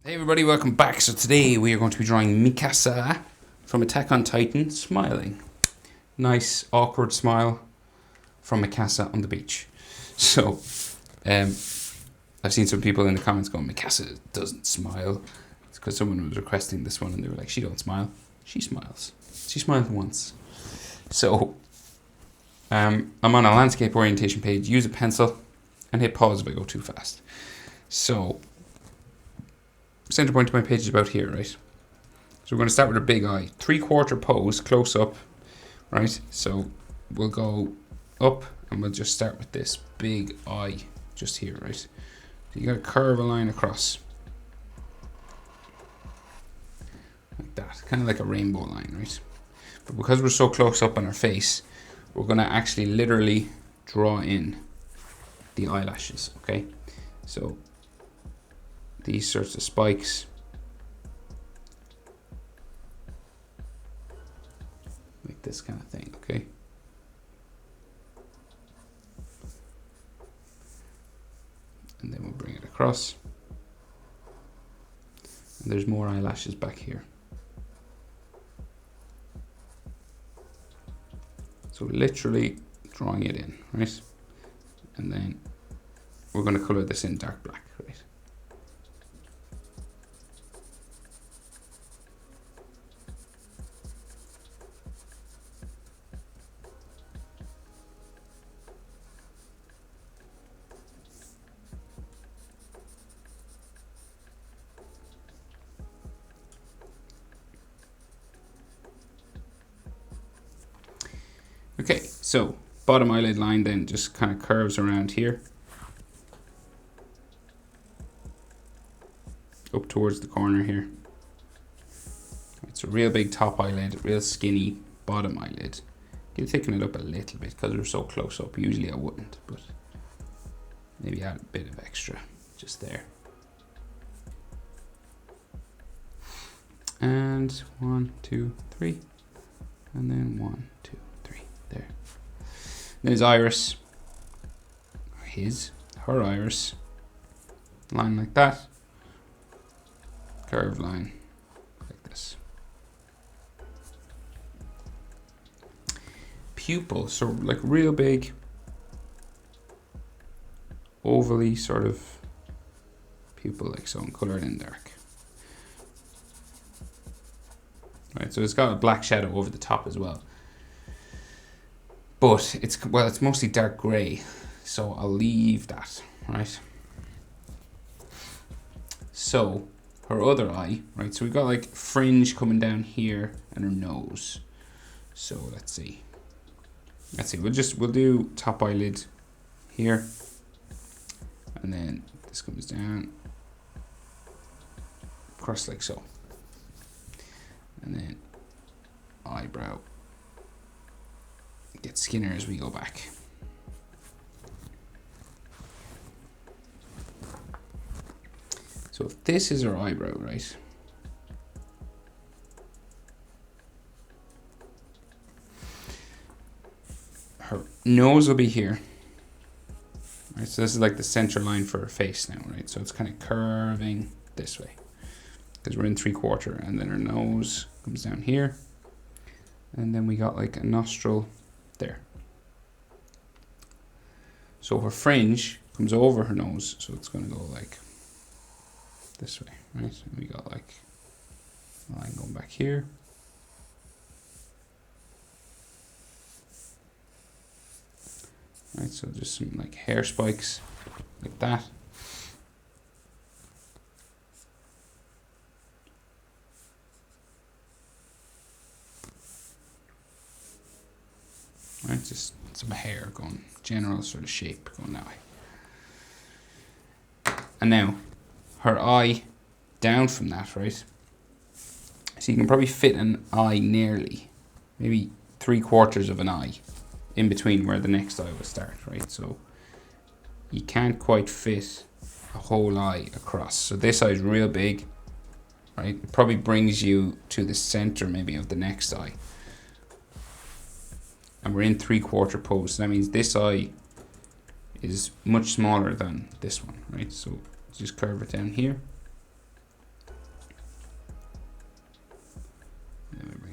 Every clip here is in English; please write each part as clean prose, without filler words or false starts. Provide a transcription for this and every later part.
Hey everybody, welcome back. So today we are going to be drawing Mikasa from Attack on Titan smiling. Nice awkward smile from Mikasa on the beach. So I've seen some people in the comments going, Mikasa doesn't smile. It's because someone was requesting this one and they were like, she don't smile. She smiles. She smiled once. So I'm on a landscape orientation page. Use a pencil and hit pause if I go too fast. So center point of my page is about here, right? So we're going to start with a big eye. 3/4 pose, close up, right? So we'll go up and we'll just start with this big eye just here, right? So you got to curve a line across. Like that, kind of like a rainbow line, right? But because we're so close up on our face, we're going to actually literally draw in the eyelashes, okay? So these sorts of spikes, like this kind of thing, okay? And then we'll bring it across. And there's more eyelashes back here. So literally drawing it in, right? And then we're going to color this in dark black, right? Okay, so bottom eyelid line then just kind of curves around here. Up towards the corner here. It's a real big top eyelid, real skinny bottom eyelid. You can thicken it up a little bit because we're so close up. Usually I wouldn't, but maybe add a bit of extra just there. And 1, 2, 3. And then 1, 2, 3. There. Then his iris. Her iris. Line like that. Curved line like this. Pupil, so like real big, ovally sort of pupil, like so, and colored in dark. Right, so it's got a black shadow over the top as well. But it's mostly dark grey, so I'll leave that, right? So her other eye, right? So we've got like fringe coming down here and her nose. So let's see. We'll do top eyelid here, and then this comes down across like so, and then eyebrow. Get skinnier as we go back. So if this is her eyebrow, right? Her nose will be here. Right, so this is like the center line for her face now, right? So it's kind of curving this way because we're in 3/4, and then her nose comes down here, and then we got like a nostril there. So her fringe comes over her nose, so it's going to go like this way, right? And we got like a line going back here. Right, so just some like hair spikes like that. Right, just some hair going, general sort of shape going that way. And now her eye down from that, right? So you can probably fit an eye nearly, maybe 3/4 of an eye in between where the next eye will start, right? So you can't quite fit a whole eye across. So this eye is real big, right? It probably brings you to the center maybe of the next eye. And we're in 3/4 pose. So that means this eye is much smaller than this one, right? So just curve it down here.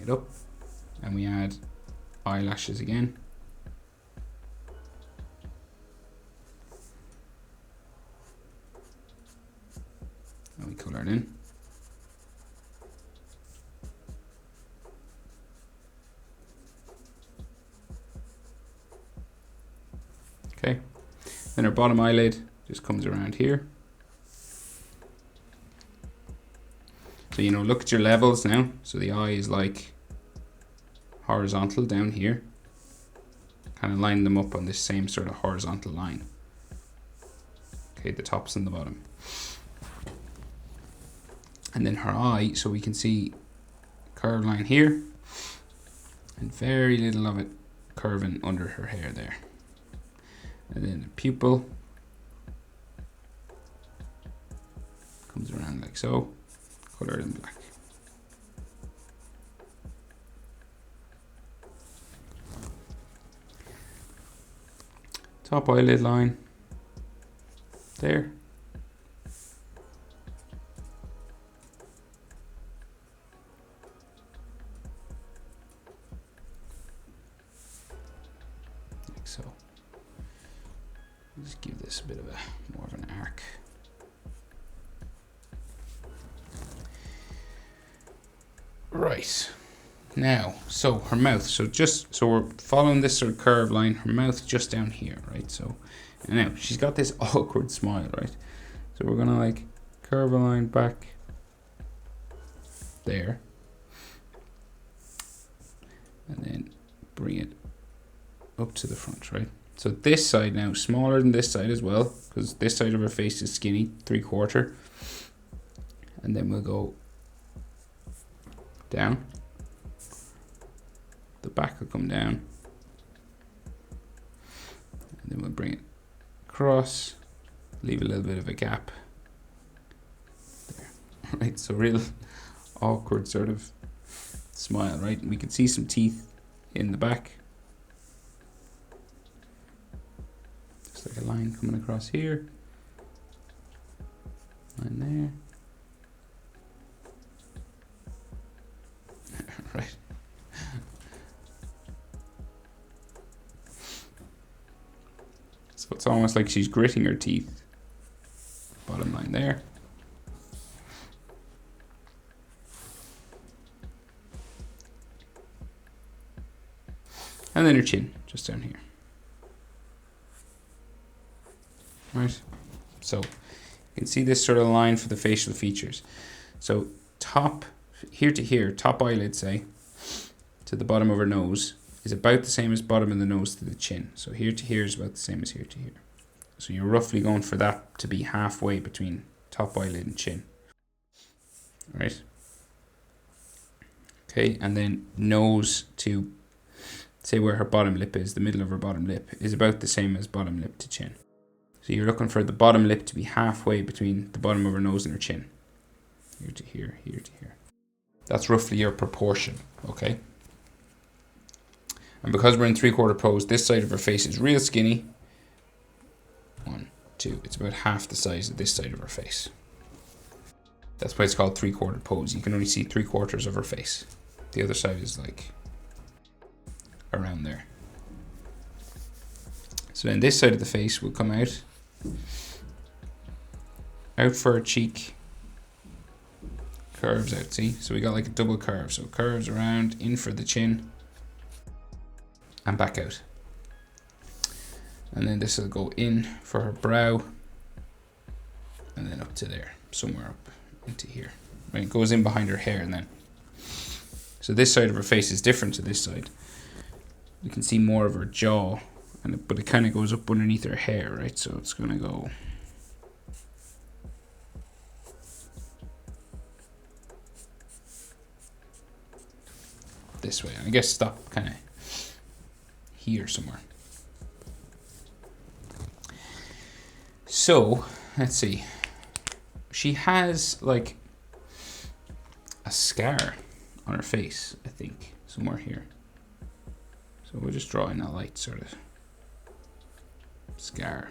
it up, and we add eyelashes again. And we colour it in. Okay, then our bottom eyelid just comes around here. So, you know, look at your levels now. So the eye is like horizontal down here. Kind of line them up on this same sort of horizontal line. Okay, the tops and the bottom. And then her eye, so we can see curve line here, and very little of it curving under her hair there. And then the pupil comes around like so, colored in black. Top eyelid line there. Like so. Just give this a bit of a more of an arc. Right. Now, so her mouth. So we're following this sort of curve line. Her mouth just down here, right? So now she's got this awkward smile, right? So we're gonna like curve a line back there, and then bring it up to the front, right? So this side now smaller than this side as well, because this side of her face is skinny, 3/4, and then we'll go down. The back will come down, and then we'll bring it across, leave a little bit of a gap there. Right, so real awkward sort of smile, right? And we can see some teeth in the back, just like a line coming across here, line there. Right. So it's almost like she's gritting her teeth. Bottom line there. And then her chin, just down here. Right. So you can see this sort of line for the facial features. So top, here to here, top eyelid, say, to the bottom of her nose, is about the same as bottom of the nose to the chin. So here to here is about the same as here to here. So you're roughly going for that to be halfway between top eyelid and chin. All right. Okay, and then nose to, say where her bottom lip is, the middle of her bottom lip, is about the same as bottom lip to chin. So you're looking for the bottom lip to be halfway between the bottom of her nose and her chin. Here to here, here to here. That's roughly your proportion, okay? And because we're in 3/4 pose, this side of her face is real skinny. 1, 2, it's about half the size of this side of her face. That's why it's called 3/4 pose. You can only see 3/4 of her face. The other side is like around there. So then this side of the face will come out for her cheek, curves out, see? So we got like a double curve. So curves around, in for the chin, and back out. And then this will go in for her brow, and then up to there, somewhere up into here. Right, it goes in behind her hair, and then. So this side of her face is different to this side. You can see more of her jaw, but it kind of goes up underneath her hair, right? So it's gonna go this way. I guess stop kind of here somewhere. So let's see. She has like a scar on her face, I think, somewhere here. So we'll just draw in a light sort of scar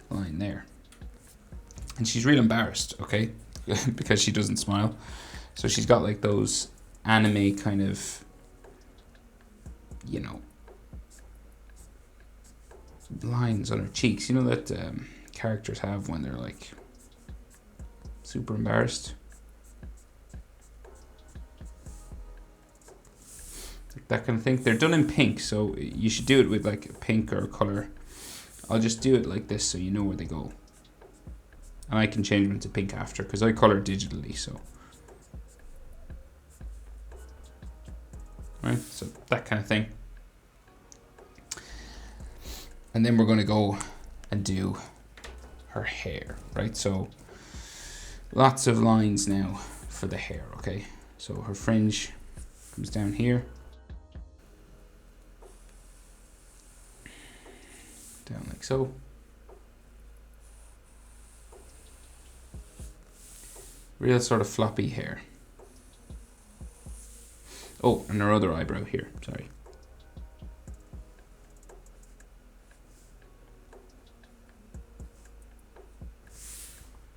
line there. And she's real embarrassed, okay? Because she doesn't smile. So she's got like those anime kind of, you know, lines on her cheeks. You know that characters have when they're like super embarrassed. Like that kind of thing. They're done in pink, so you should do it with like a pink or a color. I'll just do it like this so you know where they go. And I can change them to pink after because I color digitally, so. Right, so that kind of thing. And then we're going to go and do her hair, right? So lots of lines now for the hair, okay? So her fringe comes down here. Down like so. Real sort of floppy hair. Oh, and her other eyebrow here, sorry.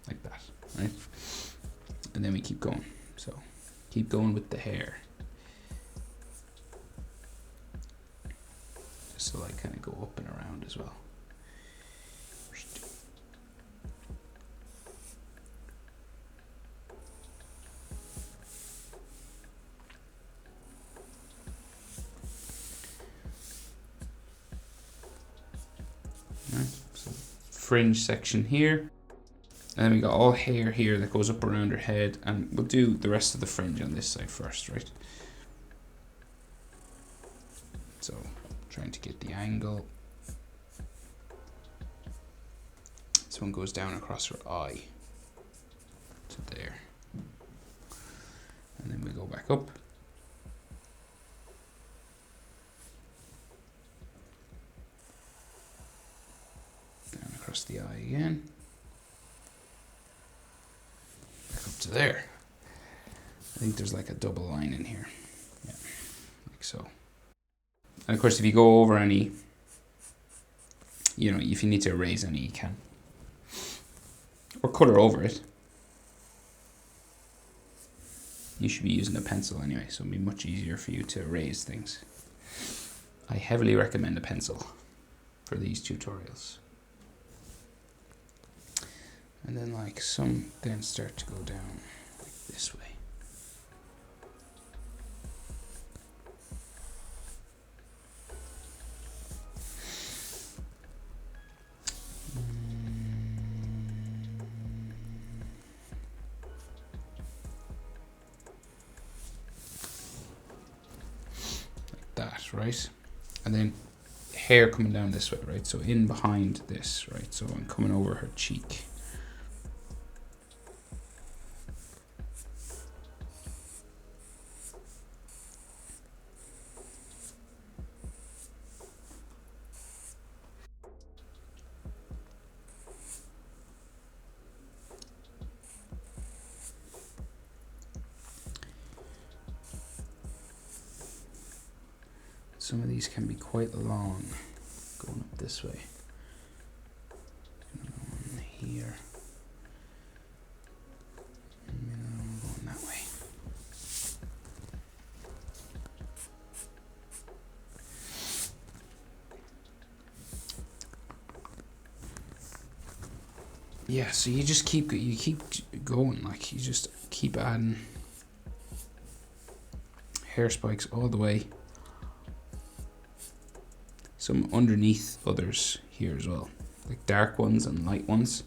Like that, right? And then we keep going. So keep going with the hair. Just so I kind of go up and around as well. Right, so fringe section here. And then we got all hair here that goes up around her head, and we'll do the rest of the fringe on this side first, right? So, trying to get the angle. This one goes down across her eye to there. And then we go back up. Down across the eye again. Back up to there. I think there's like a double line in here. Yeah, like so. And of course, if you go over any, you know, if you need to erase any, you can. Or color over it. You should be using a pencil anyway, so it'll be much easier for you to erase things. I heavily recommend a pencil for these tutorials. And then like some then start to go down like this way. That, right? And then hair coming down this way, right? So in behind this, right? So I'm coming over her cheek. Some of these can be quite long, going up this way. One here. And going that way. Yeah, so you just keep going, like you just keep adding hair spikes all the way. Some underneath others here as well, like dark ones and light ones.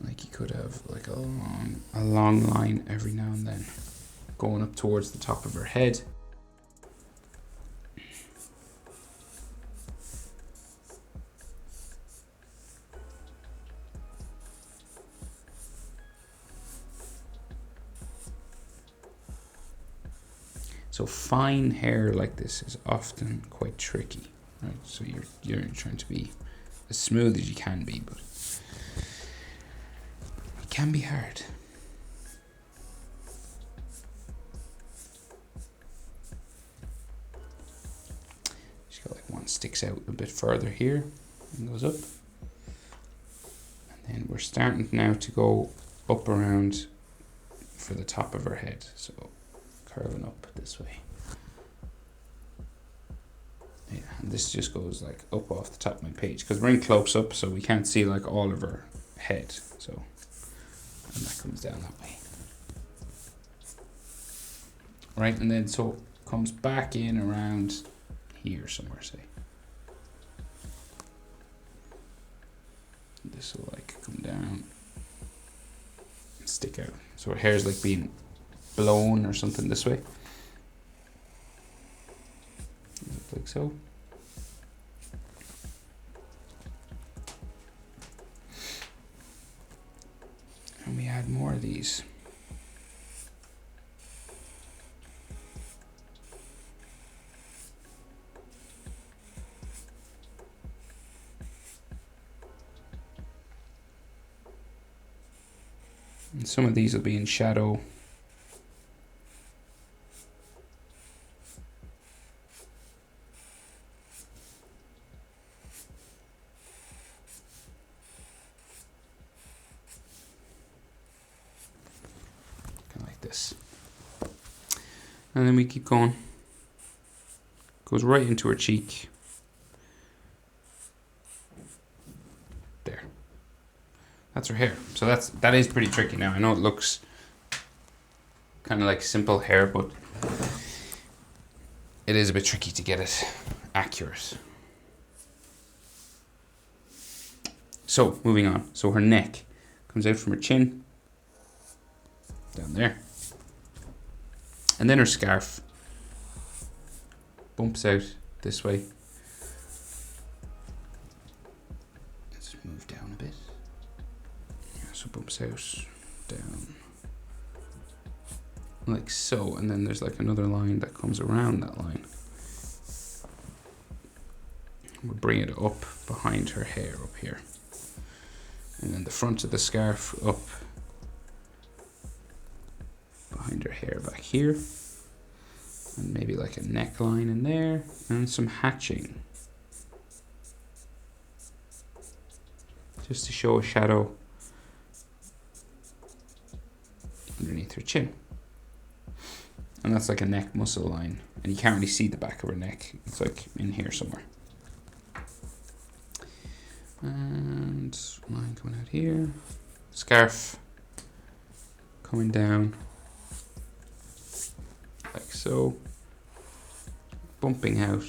Like you could have like a long line every now and then going up towards the top of her head. So fine hair like this is often quite tricky, right? So you're trying to be as smooth as you can be, but it can be hard. She's got like one sticks out a bit further here and goes up. And then we're starting now to go up around for the top of her head. So curving up this way. Yeah, and this just goes like up off the top of my page because we're in close up, so we can't see like all of her head. So, and that comes down that way. Right, and then so comes back in around here somewhere, say. This will like come down and stick out. So her hair is like being blown or something this way. Like so. And we add more of these. And some of these will be in shadow. This, and then we keep going. Goes right into her cheek. There. That's her hair. So that is pretty tricky. Now I know it looks kind of like simple hair, but it is a bit tricky to get it accurate. So moving on. So her neck comes out from her chin down there. And then her scarf bumps out this way. Let's move down a bit. Yeah, so bumps out, down, like so. And then there's like another line that comes around that line. We'll bring it up behind her hair up here. And then the front of the scarf up behind her hair back here, and maybe like a neckline in there, and some hatching just to show a shadow underneath her chin. And that's like a neck muscle line, and you can't really see the back of her neck. It's like in here somewhere. And line coming out here, scarf coming down like so, bumping out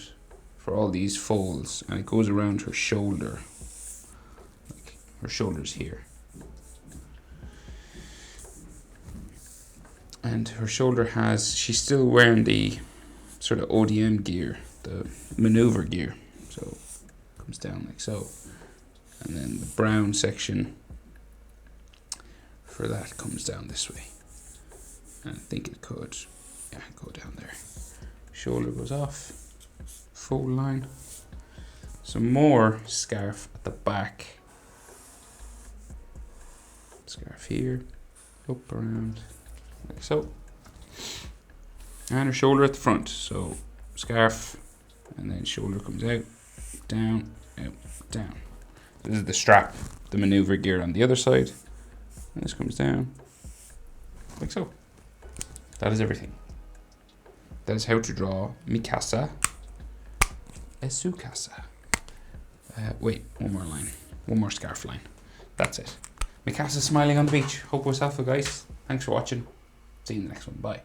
for all these folds, and it goes around her shoulder, like her shoulders here. And her shoulder has, she's still wearing the sort of ODM gear, the maneuver gear, so it comes down like so. And then the brown section for that comes down this way. And I think it could, yeah, go down there. Shoulder goes off, fold line. Some more scarf at the back. Scarf here, up around, like so. And her shoulder at the front. So scarf, and then shoulder comes out, down, out, down. This is the strap, the maneuver gear on the other side. And this comes down, like so. That is everything. That is how to draw Mikasa Esukasa. Wait, one more line. One more scarf line. That's it. Mikasa smiling on the beach. Hope it was helpful, guys. Thanks for watching. See you in the next one. Bye.